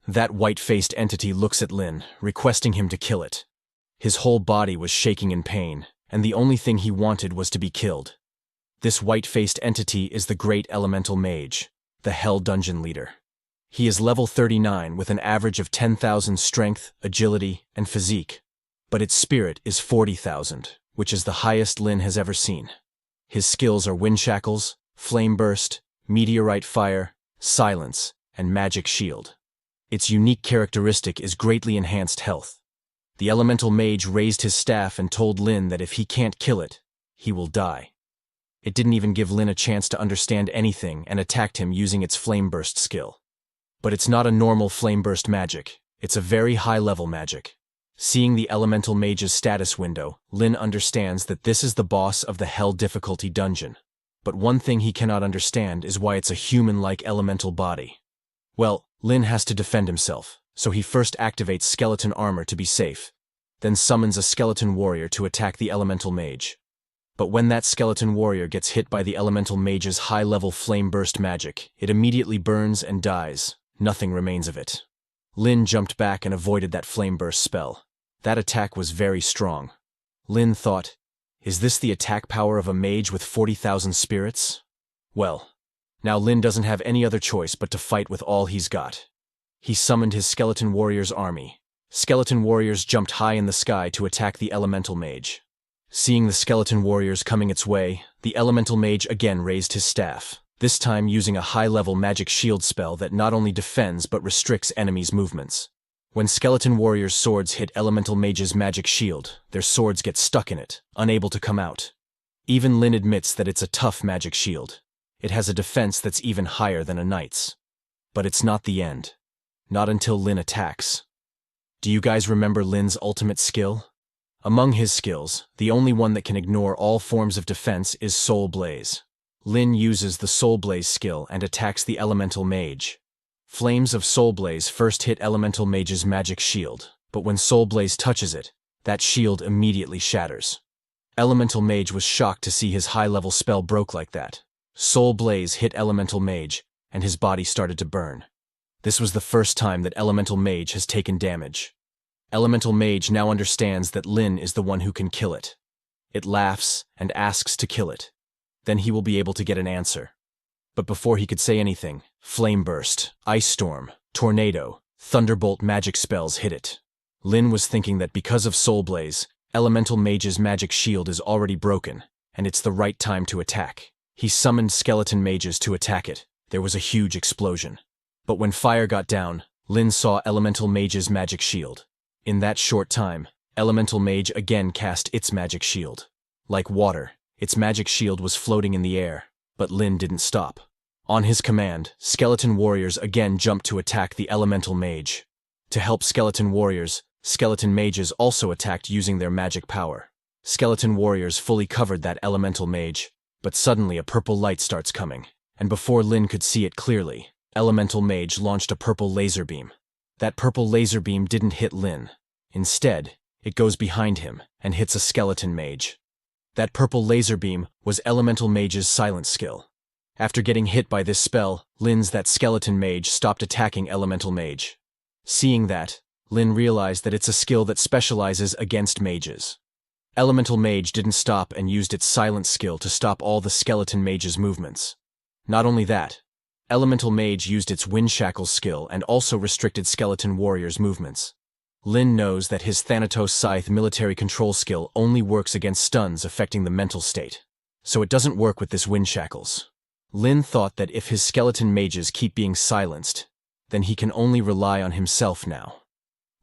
That white-faced entity looks at Lin, requesting him to kill it. His whole body was shaking in pain, and the only thing he wanted was to be killed. This white-faced entity is the Great Elemental Mage, the Hell Dungeon Leader. He is level 39 with an average of 10,000 strength, agility, and physique, but its spirit is 40,000, which is the highest Lin has ever seen. His skills are Wind Shackles, Flame Burst, Meteorite Fire, Silence, and Magic Shield. Its unique characteristic is greatly enhanced health. The Elemental Mage raised his staff and told Lin that if he can't kill it, he will die. It didn't even give Lin a chance to understand anything and attacked him using its Flame Burst skill. But it's not a normal Flame Burst magic, it's a very high-level magic. Seeing the Elemental Mage's status window, Lin understands that this is the boss of the Hell difficulty dungeon. But one thing he cannot understand is why it's a human-like elemental body. Well, Lin has to defend himself, so he first activates skeleton armor to be safe, then summons a skeleton warrior to attack the Elemental Mage. But when that skeleton warrior gets hit by the Elemental Mage's high-level Flame Burst magic, it immediately burns and dies. Nothing remains of it. Lin jumped back and avoided that Flame Burst spell. That attack was very strong. Lin thought, is this the attack power of a mage with 40,000 spirits? Well, now Lin doesn't have any other choice but to fight with all he's got. He summoned his skeleton warriors' army. Skeleton warriors jumped high in the sky to attack the Elemental Mage. Seeing the skeleton warriors coming its way, the Elemental Mage again raised his staff, this time using a high-level magic shield spell that not only defends but restricts enemies' movements. When skeleton warriors' swords hit Elemental Mage's magic shield, their swords get stuck in it, unable to come out. Even Lin admits that it's a tough magic shield. It has a defense that's even higher than a knight's. But it's not the end. Not until Lin attacks. Do you guys remember Lin's ultimate skill? Among his skills, the only one that can ignore all forms of defense is Soul Blaze. Lin uses the Soul Blaze skill and attacks the Elemental Mage. Flames of Soul Blaze first hit Elemental Mage's magic shield, but when Soul Blaze touches it, that shield immediately shatters. Elemental Mage was shocked to see his high-level spell broke like that. Soul Blaze hit Elemental Mage, and his body started to burn. This was the first time that Elemental Mage has taken damage. Elemental Mage now understands that Lin is the one who can kill it. It laughs and asks to kill it. Then he will be able to get an answer. But before he could say anything, Flame Burst, Ice Storm, Tornado, Thunderbolt magic spells hit it. Lin was thinking that because of Soul Blaze, Elemental Mage's magic shield is already broken, and it's the right time to attack. He summoned skeleton mages to attack it. There was a huge explosion. But when fire got down, Lin saw Elemental Mage's magic shield. In that short time, Elemental Mage again cast its magic shield. Like water, its magic shield was floating in the air, but Lin didn't stop. On his command, skeleton warriors again jumped to attack the Elemental Mage. To help skeleton warriors, skeleton mages also attacked using their magic power. Skeleton warriors fully covered that Elemental Mage, but suddenly a purple light starts coming, and before Lin could see it clearly, Elemental Mage launched a purple laser beam. That purple laser beam didn't hit Lin. Instead, it goes behind him and hits a skeleton mage. That purple laser beam was Elemental Mage's silence skill. After getting hit by this spell, that skeleton mage stopped attacking Elemental Mage. Seeing that, Lin realized that it's a skill that specializes against mages. Elemental Mage didn't stop and used its silence skill to stop all the skeleton mage's movements. Not only that, Elemental Mage used its Wind Shackles skill and also restricted skeleton warriors' movements. Lin knows that his Thanatos Scythe military control skill only works against stuns affecting the mental state, so it doesn't work with this Wind Shackles. Lin thought that if his skeleton mages keep being silenced, then he can only rely on himself now.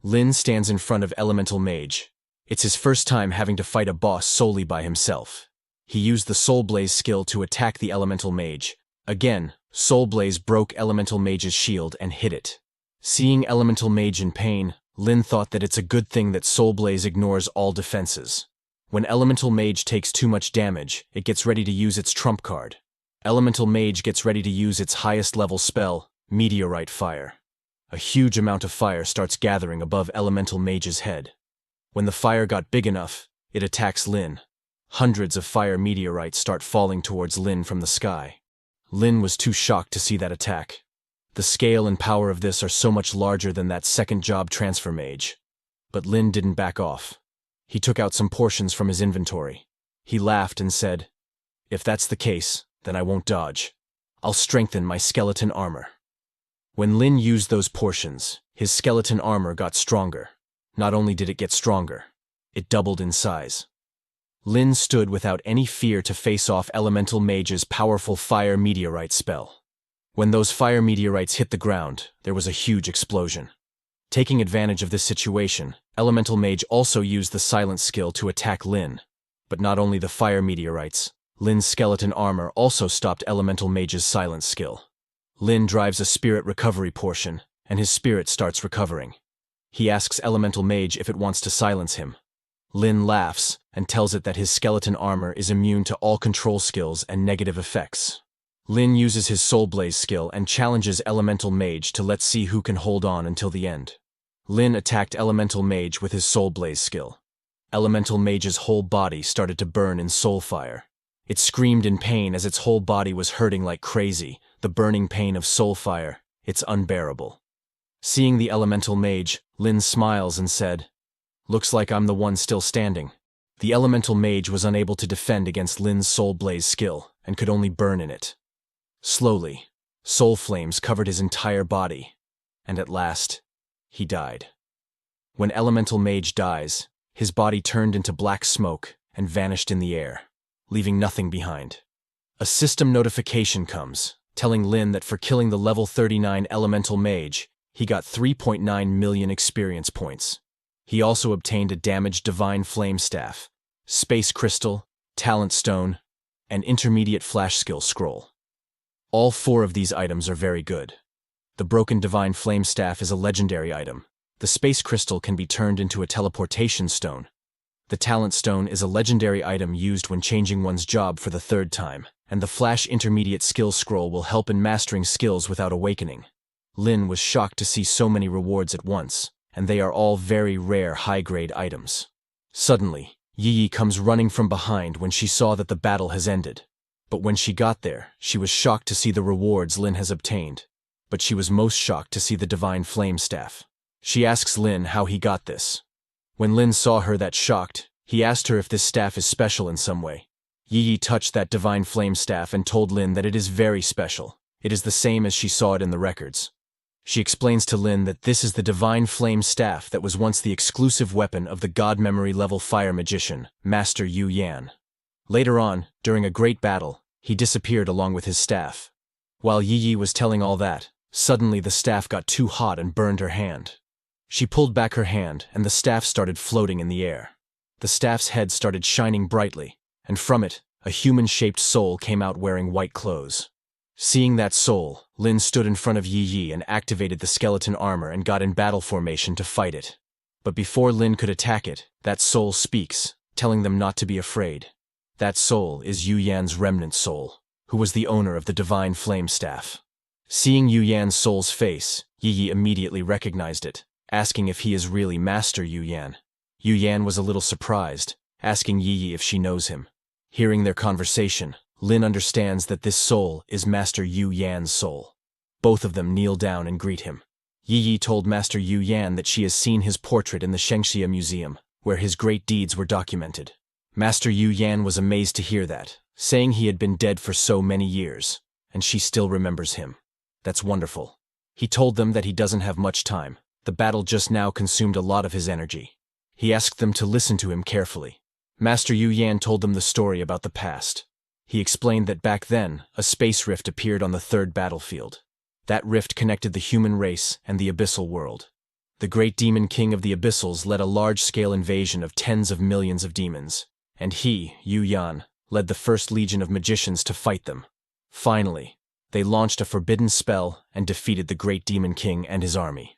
Lin stands in front of Elemental Mage. It's his first time having to fight a boss solely by himself. He used the Soul Blaze skill to attack the Elemental Mage. Again, Soul Blaze broke Elemental Mage's shield and hit it. Seeing Elemental Mage in pain, Lin thought that it's a good thing that Soul Blaze ignores all defenses. When Elemental Mage takes too much damage, it gets ready to use its trump card. Elemental Mage gets ready to use its highest level spell, Meteorite Fire. A huge amount of fire starts gathering above Elemental Mage's head. When the fire got big enough, it attacks Lin. Hundreds of fire meteorites start falling towards Lin from the sky. Lin was too shocked to see that attack. The scale and power of this are so much larger than that second job transfer mage. But Lin didn't back off. He took out some portions from his inventory. He laughed and said, "If that's the case, then I won't dodge. I'll strengthen my skeleton armor." When Lin used those portions, his skeleton armor got stronger. Not only did it get stronger, it doubled in size. Lin stood without any fear to face off Elemental Mage's powerful fire meteorite spell. When those fire meteorites hit the ground, there was a huge explosion. Taking advantage of this situation, Elemental Mage also used the silent skill to attack Lin. But not only the fire meteorites, Lin's skeleton armor also stopped Elemental Mage's silent skill. Lin drives a spirit recovery portion, and his spirit starts recovering. He asks Elemental Mage if it wants to silence him. Lin laughs and tells it that his skeleton armor is immune to all control skills and negative effects. Lin uses his Soul Blaze skill and challenges Elemental Mage to let's see who can hold on until the end. Lin attacked Elemental Mage with his Soul Blaze skill. Elemental Mage's whole body started to burn in soul fire. It screamed in pain as its whole body was hurting like crazy, the burning pain of soul fire. It's unbearable. Seeing the Elemental Mage, Lin smiles and said, "Looks like I'm the one still standing." The Elemental Mage was unable to defend against Lin's Soul Blaze skill and could only burn in it. Slowly, soul flames covered his entire body, and at last, he died. When Elemental Mage dies, his body turned into black smoke and vanished in the air, leaving nothing behind. A system notification comes, telling Lin that for killing the level 39 Elemental Mage, he got 3.9 million experience points. He also obtained a damaged Divine Flame Staff, Space Crystal, Talent Stone, and Intermediate Flash Skill Scroll. All 4 of these items are very good. The broken Divine Flame Staff is a legendary item. The Space Crystal can be turned into a teleportation stone. The Talent Stone is a legendary item used when changing one's job for the 3rd time, and the Flash Intermediate Skill Scroll will help in mastering skills without awakening. Lin was shocked to see so many rewards at once, and they are all very rare high-grade items. Suddenly, Yi comes running from behind when she saw that the battle has ended. But when she got there, she was shocked to see the rewards Lin has obtained. But she was most shocked to see the Divine Flame Staff. She asks Lin how he got this. When Lin saw her that shocked, he asked her if this staff is special in some way. Yi touched that Divine Flame Staff and told Lin that it is very special. It is the same as she saw it in the records. She explains to Lin that this is the Divine Flame Staff that was once the exclusive weapon of the God Memory level fire magician, Master Yu Yan. Later on, during a great battle, he disappeared along with his staff. While Yi was telling all that, suddenly the staff got too hot and burned her hand. She pulled back her hand and the staff started floating in the air. The staff's head started shining brightly, and from it, a human-shaped soul came out wearing white clothes. Seeing that soul, Lin stood in front of Yi and activated the skeleton armor and got in battle formation to fight it. But before Lin could attack it, that soul speaks, telling them not to be afraid. That soul is Yu Yan's remnant soul, who was the owner of the Divine Flame Staff. Seeing Yu Yan's soul's face, Yi immediately recognized it, asking if he is really Master Yu Yan. Yu Yan was a little surprised, asking Yi if she knows him. Hearing their conversation, Lin understands that this soul is Master Yu Yan's soul. Both of them kneel down and greet him. Yi told Master Yu Yan that she has seen his portrait in the Shengxia Museum, where his great deeds were documented. Master Yu Yan was amazed to hear that, saying he had been dead for so many years, and she still remembers him. That's wonderful. He told them that he doesn't have much time. The battle just now consumed a lot of his energy. He asked them to listen to him carefully. Master Yu Yan told them the story about the past. He explained that back then, a space rift appeared on the 3rd battlefield. That rift connected the human race and the abyssal world. The great demon king of the abyssals led a large-scale invasion of tens of millions of demons, and he, Yu Yan, led the first legion of magicians to fight them. Finally, they launched a forbidden spell and defeated the great demon king and his army.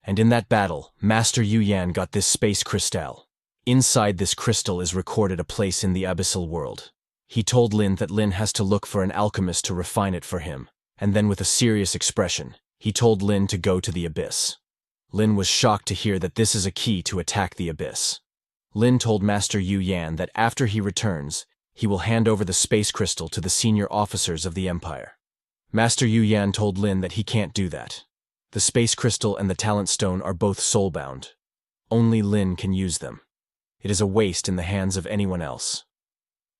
And in that battle, Master Yu Yan got this space crystal. Inside this crystal is recorded a place in the abyssal world. He told Lin that Lin has to look for an alchemist to refine it for him, and then with a serious expression, he told Lin to go to the abyss. Lin was shocked to hear that this is a key to attack the abyss. Lin told Master Yu Yan that after he returns, he will hand over the space crystal to the senior officers of the Empire. Master Yu Yan told Lin that he can't do that. The space crystal and the talent stone are both soulbound. Only Lin can use them. It is a waste in the hands of anyone else.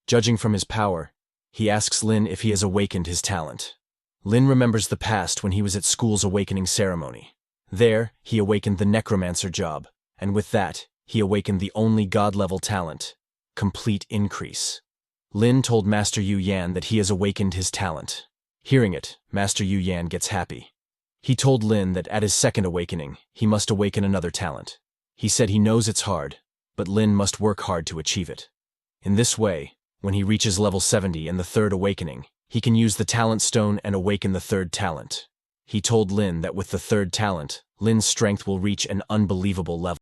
Judging from his power, he asks Lin if he has awakened his talent. Lin remembers the past when he was at school's awakening ceremony. There, he awakened the Necromancer job, and with that, he awakened the only god-level talent, complete increase. Lin told Master Yu Yan that he has awakened his talent. Hearing it, Master Yu Yan gets happy. He told Lin that at his second awakening, he must awaken another talent. He said he knows it's hard, but Lin must work hard to achieve it. In this way, when he reaches level 70 in the third awakening, he can use the talent stone and awaken the third talent. He told Lin that with the third talent, Lin's strength will reach an unbelievable level.